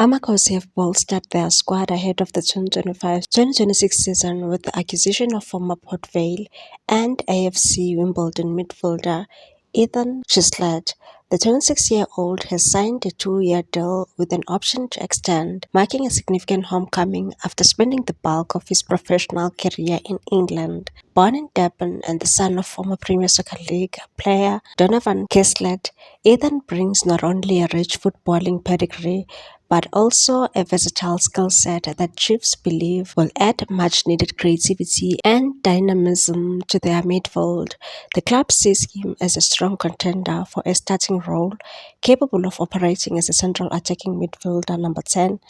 Amakos have bolstered their squad ahead of the 2025-2026 season with the acquisition of former Port Vale and AFC Wimbledon midfielder Ethan Chislett. The 26-year-old has signed a 2-year deal with an option to extend, marking a significant homecoming after spending the bulk of his professional career in England. Born in Durban and the son of former Premier Soccer League player Donovan Chislett, Ethan brings not only a rich footballing pedigree but also a versatile skill set that Chiefs believe will add much-needed creativity and dynamism to their midfield. The club sees him as a strong contender for a starting role, capable of operating as a central attacking midfielder number 10,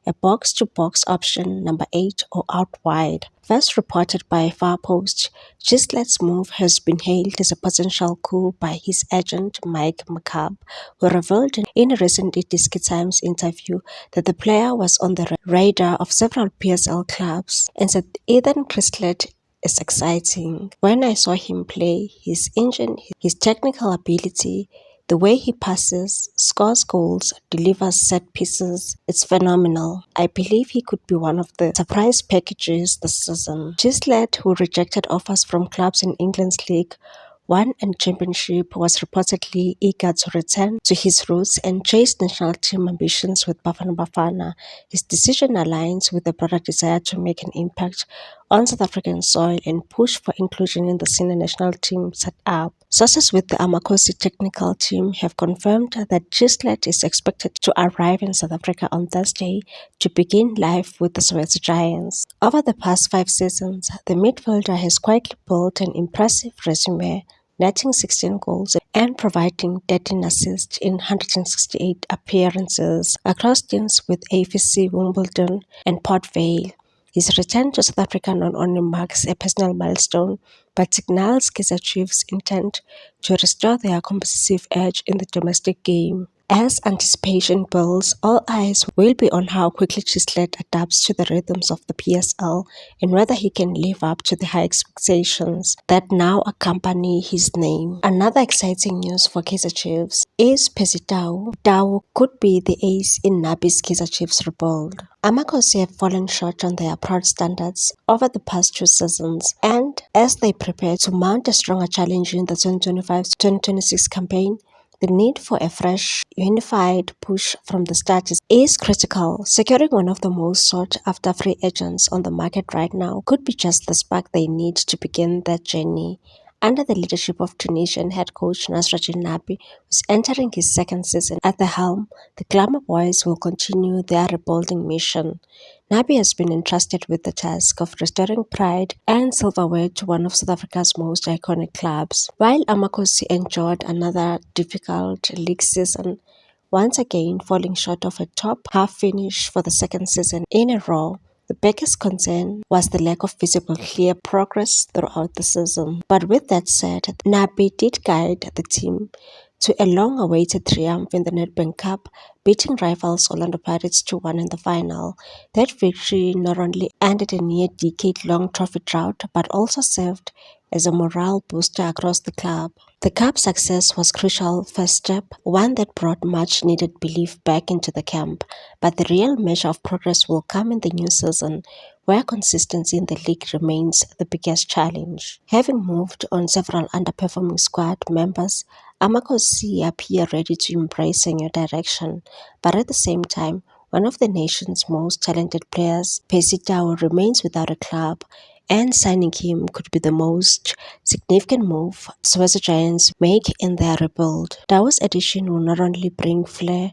a box-to-box option number 8, or out wide. First reported by Far Post, Gislet's move has been hailed as a potential coup by his agent Mike McCabe, who revealed in a recent Diski Times interview that the player was on the radar of several PSL clubs and said Ethan Gislet is exciting. When I saw him play, his engine, his technical ability, the way he passes, scores goals, delivers set pieces, it's phenomenal. I believe he could be one of the surprise packages this season. Gislet, who rejected offers from clubs in England's League One and Championship, was reportedly eager to return to his roots and chase national team ambitions with Bafana Bafana. His decision aligns with the broader desire to make an impact on South African soil and push for inclusion in the senior national team set-up. Sources with the Amakosi technical team have confirmed that Gislet is expected to arrive in South Africa on Thursday to begin life with the Soweto Giants. Over the past 5 seasons, the midfielder has quietly built an impressive resume, netting 16 goals and providing 13 assists in 168 appearances across teams with AFC Wimbledon and Port Vale. His return to South Africa not only marks a personal milestone, but signals Kaizer Chiefs' intent to restore their competitive edge in the domestic game. As anticipation builds, all eyes will be on how quickly Gislet adapts to the rhythms of the PSL and whether he can live up to the high expectations that now accompany his name. Another exciting news for Kaizer Chiefs is Percy Tau. Tau could be the ace in Nabi's Kaizer Chiefs rebuild. Amakosi have fallen short on their proud standards over the past 2 seasons, and as they prepare to mount a stronger challenge in the 2025-2026 campaign, the need for a fresh, unified push from the start is critical. Securing one of the most sought-after free agents on the market right now could be just the spark they need to begin that journey. Under the leadership of Tunisian head coach Nasreddine Nabi, who's entering his 2nd season at the helm, the Glamour Boys will continue their rebuilding mission. Nabi has been entrusted with the task of restoring pride and silverware to one of South Africa's most iconic clubs. While Amakosi enjoyed another difficult league season, once again falling short of a top half finish for the 2nd season in a row, the biggest concern was the lack of visible clear progress throughout the season. But with that said, Nabi did guide the team to a long-awaited triumph in the Nedbank Cup, beating rivals Orlando Pirates 2-1 in the final. That victory not only ended a near-decade-long trophy drought, but also served as a morale booster across the club. The cup's success was a crucial first step, one that brought much-needed belief back into the camp. But the real measure of progress will come in the new season, where consistency in the league remains the biggest challenge. Having moved on several underperforming squad members, Amakosi appear ready to embrace a new direction, but at the same time, one of the nation's most talented players, Percy Tau, remains without a club, and signing him could be the most significant move Soweto Giants make in their rebuild. Tau's addition will not only bring flair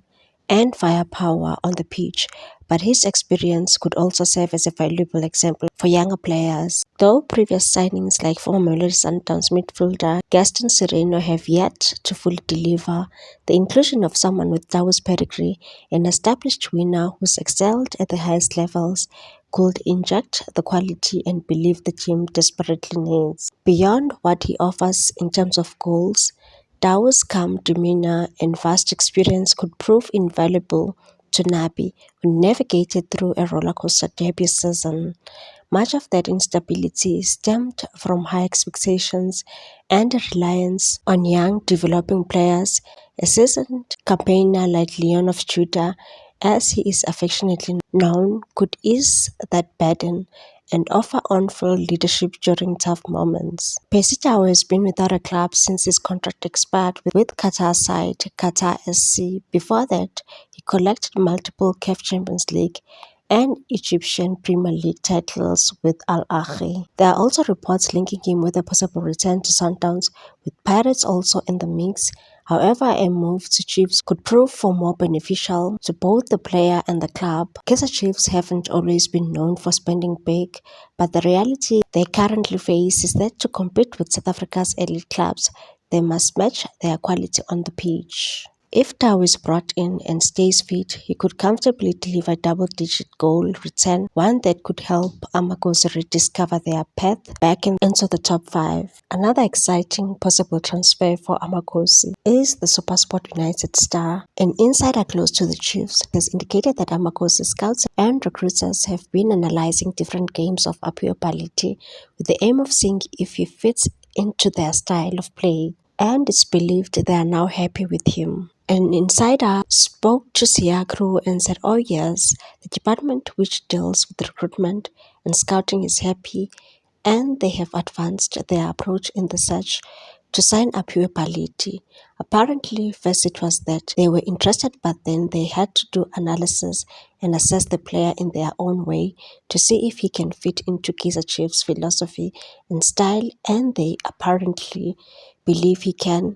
and firepower on the pitch, but his experience could also serve as a valuable example for younger players. Though previous signings like former Mamelodi Sundowns midfielder Gaston Sireno have yet to fully deliver, the inclusion of someone with Tau's pedigree, an established winner who's excelled at the highest levels, could inject the quality and belief the team desperately needs. Beyond what he offers in terms of goals, Tau's calm demeanor and vast experience could prove invaluable to Nabi, who navigated through a rollercoaster debut season. Much of that instability stemmed from high expectations and a reliance on young developing players. A seasoned campaigner like Leon of Judah as he is affectionately known, could ease that burden and offer on-field leadership during tough moments. Percy Tau has been without a club since his contract expired with Qatar side Qatar SC. Before that, he collected multiple CAF Champions League and Egyptian Premier League titles with Al Ahly. There are also reports linking him with a possible return to Sundowns, with Pirates also in the mix. However, a move to Chiefs could prove far more beneficial to both the player and the club. Kaizer Chiefs haven't always been known for spending big, but the reality they currently face is that to compete with South Africa's elite clubs, they must match their quality on the pitch. If Tau is brought in and stays fit, he could comfortably deliver a double-digit goal return, one that could help Amakhosi rediscover their path back into the top 5. Another exciting possible transfer for Amakhosi is the SuperSport United star. An insider close to the Chiefs has indicated that Amakhosi scouts and recruiters have been analyzing different games of Aphiwe Baliti with the aim of seeing if he fits into their style of play, and it's believed they are now happy with him. An insider spoke to Siakru and said, "Oh yes, the department which deals with recruitment and scouting is happy, and they have advanced their approach in the search to sign Aphiwe Baliti. Apparently, first it was that they were interested, but then they had to do analysis and assess the player in their own way to see if he can fit into Kaizer Chiefs' philosophy and style, and they apparently believe he can,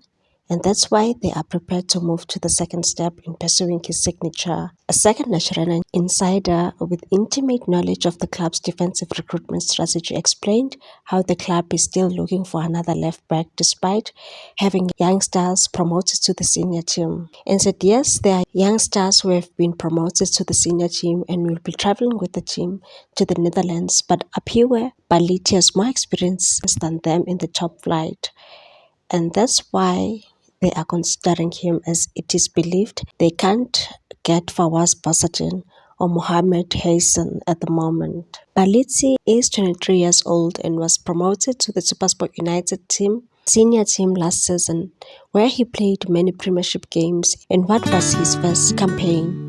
and that's why they are prepared to move to the second step in pursuing his signature." A second Nigerian insider with intimate knowledge of the club's defensive recruitment strategy explained how the club is still looking for another left back despite having youngsters promoted to the senior team, and said yes, there are youngsters who have been promoted to the senior team and will be traveling with the team to the Netherlands, but Aphiwe Baliti has more experience than them in the top flight, and that's why they are considering him, as it is believed they can't get Fawaz Basadin or Mohamed Hassan at the moment. Baliti is 23 years old and was promoted to the SuperSport United senior team last season, where he played many premiership games in what was his first campaign.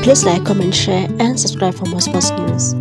Please like, comment, share, and subscribe for more sports news.